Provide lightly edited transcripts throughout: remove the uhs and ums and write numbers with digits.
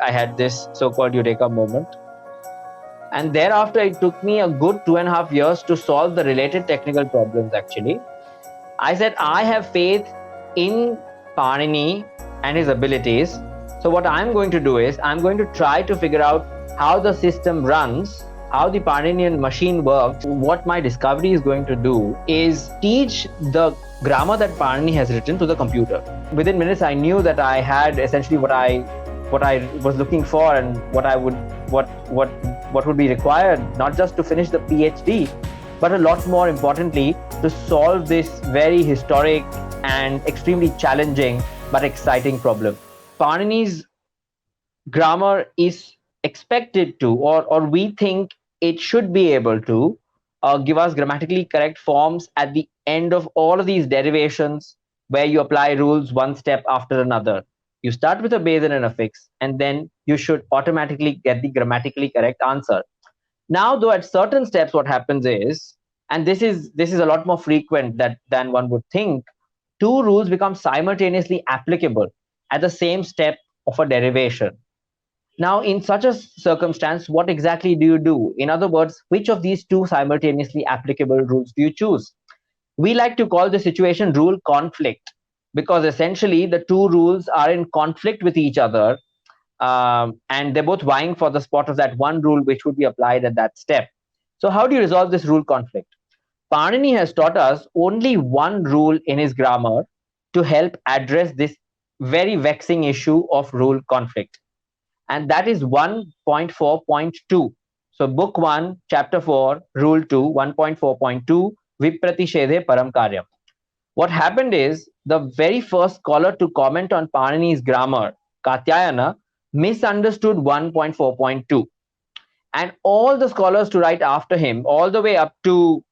I had this so-called Eureka moment. And thereafter, it took me a good 2.5 years to solve the related technical problems, actually. I said, I have faith in Panini and his abilities. So what I'm going to do is, I'm going to try to figure out how the system runs, how the Paninian machine works. What my discovery is going to do is teach the grammar that Panini has written to the computer. Within minutes, I knew that I had essentially what I was looking for, and what would be required, not just to finish the PhD, but a lot more importantly, to solve this very historic and extremely challenging but exciting problem. Panini's grammar is expected to, or we think it should be able to, give us grammatically correct forms at the end of all of these derivations where you apply rules one step after another. You start with a base and an affix, and then you should automatically get the grammatically correct answer. Now, though, at certain steps, what happens is, and this is a lot more frequent than one would think, two rules become simultaneously applicable at the same step of a derivation. Now, in such a circumstance, what exactly do you do? In other words, which of these two simultaneously applicable rules do you choose? We like to call the situation rule conflict, because essentially the two rules are in conflict with each other, and they're both vying for the spot of that one rule which would be applied at that step. So how do you resolve this rule conflict? Panini has taught us only one rule in his grammar to help address this very vexing issue of rule conflict. And that is 1.4.2. So book 1, chapter 4, rule 2, 1.4.2, Vipratishedhe Param Karyam. What happened is, the very first scholar to comment on Panini's grammar, Katyayana, misunderstood 1.4.2. And all the scholars to write after him, all the way up to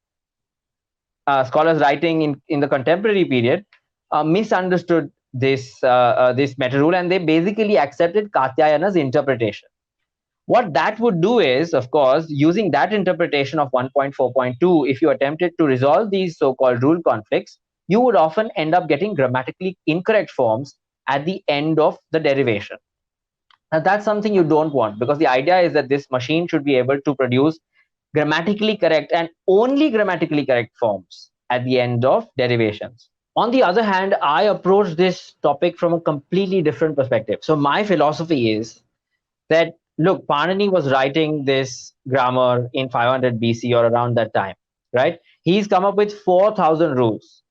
scholars writing in the contemporary period, misunderstood this meta rule, and they basically accepted Katyayana's interpretation. What that would do is, of course, using that interpretation of 1.4.2, if you attempted to resolve these so-called rule conflicts, you would often end up getting grammatically incorrect forms at the end of the derivation. Now, that's something you don't want, because the idea is that this machine should be able to produce grammatically correct and only grammatically correct forms at the end of derivations. On the other hand, I approach this topic from a completely different perspective. So my philosophy is that, look, Panini was writing this grammar in 500 BC or around that time, right? He's come up with 4,000 rules.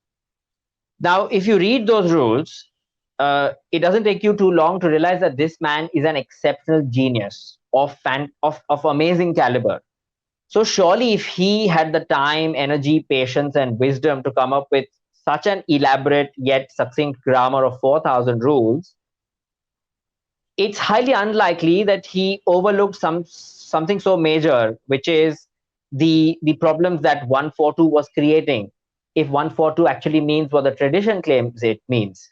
Now, if you read those rules, it doesn't take you too long to realize that this man is an exceptional genius of amazing caliber. So surely if he had the time, energy, patience, and wisdom to come up with such an elaborate yet succinct grammar of 4,000 rules, it's highly unlikely that he overlooked something so major, which is the problems that 142 was creating, if 142 actually means what the tradition claims it means.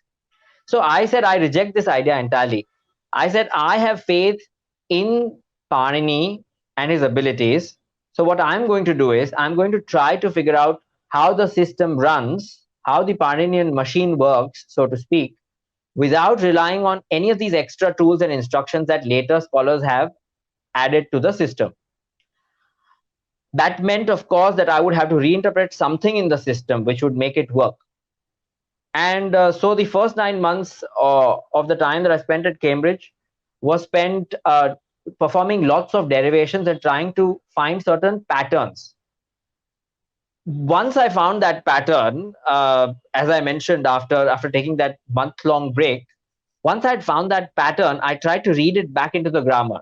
So I said, I reject this idea entirely. I said, I have faith in Panini and his abilities. So what I'm going to do is, I'm going to try to figure out how the system runs, how the Paninian machine works, so to speak, without relying on any of these extra tools and instructions that later scholars have added to the system. That meant, of course, that I would have to reinterpret something in the system which would make it work. And so the first 9 months of the time that I spent at Cambridge was spent performing lots of derivations and trying to find certain patterns. Once I found that pattern, as I mentioned, after taking that month-long break, once I had found that pattern, I tried to read it back into the grammar.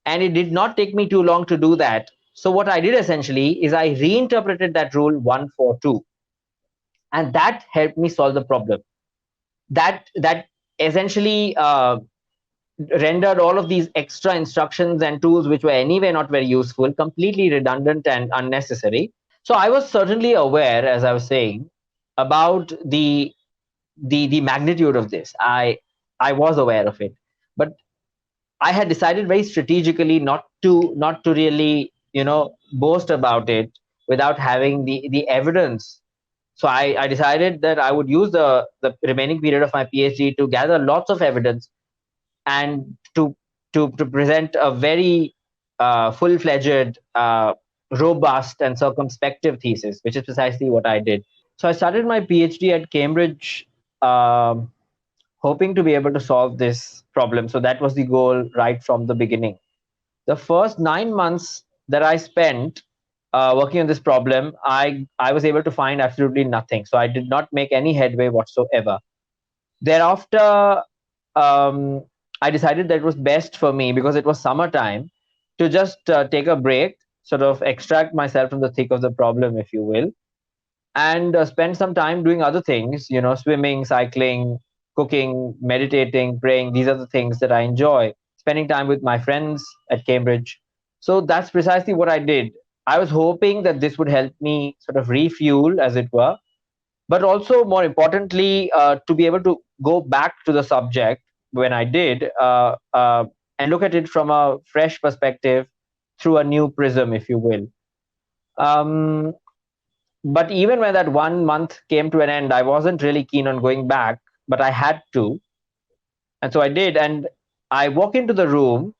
And it did not take me too long to do that. So what I did essentially is I reinterpreted that rule 142. And that helped me solve the problem. That essentially rendered all of these extra instructions and tools, which were anyway not very useful, completely redundant and unnecessary. So I was certainly aware, as I was saying, about the magnitude of this. I was aware of it, but I had decided very strategically not to really boast about it without having the evidence. So I decided that I would use the remaining period of my PhD to gather lots of evidence and to present a very full-fledged, robust, and circumspective thesis, which is precisely what I did. So I started my PhD at Cambridge, hoping to be able to solve this problem. So that was the goal right from the beginning. The first 9 months that I spent working on this problem, I was able to find absolutely nothing. So I did not make any headway whatsoever. Thereafter, I decided that it was best for me, because it was summertime, to just take a break, sort of extract myself from the thick of the problem, if you will, and spend some time doing other things, swimming, cycling, cooking, meditating, praying. These are the things that I enjoy, spending time with my friends at Cambridge. So that's precisely what I did. I was hoping that this would help me sort of refuel, as it were, but also more importantly, to be able to go back to the subject when I did, and look at it from a fresh perspective, through a new prism, if you will. But even when that 1 month came to an end, I wasn't really keen on going back, but I had to. And so I did. And I walk into the room.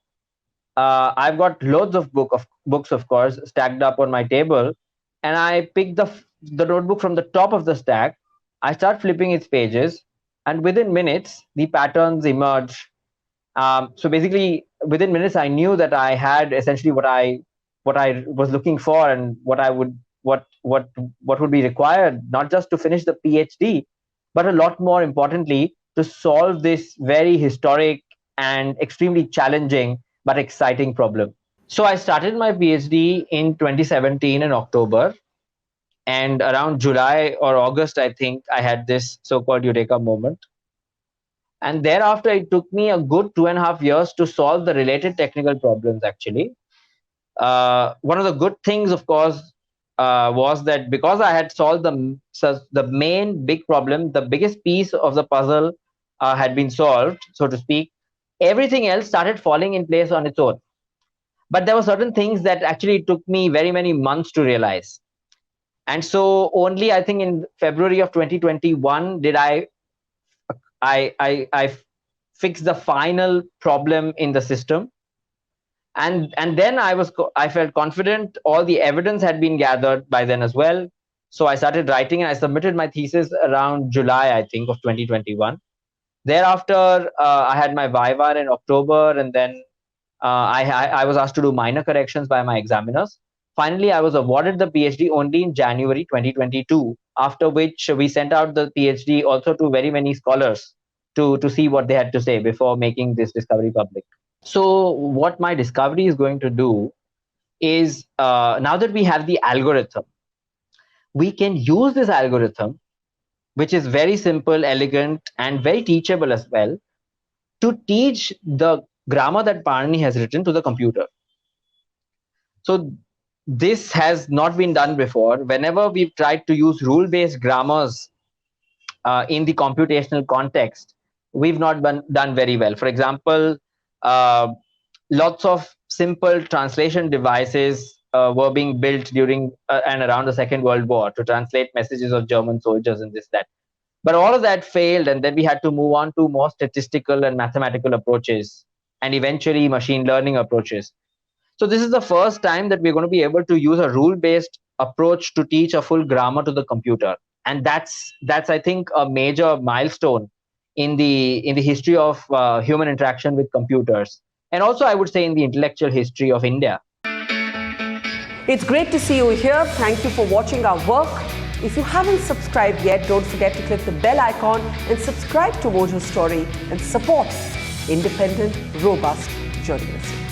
I've got loads of books, of course, stacked up on my table. And I pick the notebook from the top of the stack. I start flipping its pages. And within minutes, the patterns emerge. So basically, within minutes, I knew that I had essentially what I was looking for, and what would be required, not just to finish the PhD, but a lot more importantly, to solve this very historic and extremely challenging but exciting problem. So I started my PhD in 2017 in October, and around July or August, I think, I had this so-called eureka moment. And thereafter, it took me a good 2.5 years to solve the related technical problems, actually. One of the good things, of course, was that because I had solved the main big problem, the biggest piece of the puzzle had been solved, so to speak, everything else started falling in place on its own. But there were certain things that actually took me very many months to realize. And so only, I think, in February of 2021 did I fix the final problem in the system. And then I felt confident. All the evidence had been gathered by then as well. So I started writing, and I submitted my thesis around July, I think, of 2021. Thereafter, I had my viva in October, and then I was asked to do minor corrections by my examiners. Finally, I was awarded the PhD only in January 2022, after which we sent out the PhD also to very many scholars to see what they had to say before making this discovery public. So what my discovery is going to do is, now that we have the algorithm, we can use this algorithm, which is very simple, elegant, and very teachable as well, to teach the grammar that Panini has written to the computer. So this has not been done before. Whenever we've tried to use rule-based grammars in the computational context, we've not done very well. For example, lots of simple translation devices were being built during and around the Second World War to translate messages of German soldiers and this, that. But all of that failed, and then we had to move on to more statistical and mathematical approaches, and eventually machine learning approaches. So this is the first time that we're going to be able to use a rule-based approach to teach a full grammar to the computer. And that's I think, a major milestone in the history of human interaction with computers, and also, I would say, in the intellectual history of India. It's great to see you here. Thank you for watching our work. If you haven't subscribed yet, don't forget to click the bell icon and subscribe to Mojo Story and support independent, robust journalism.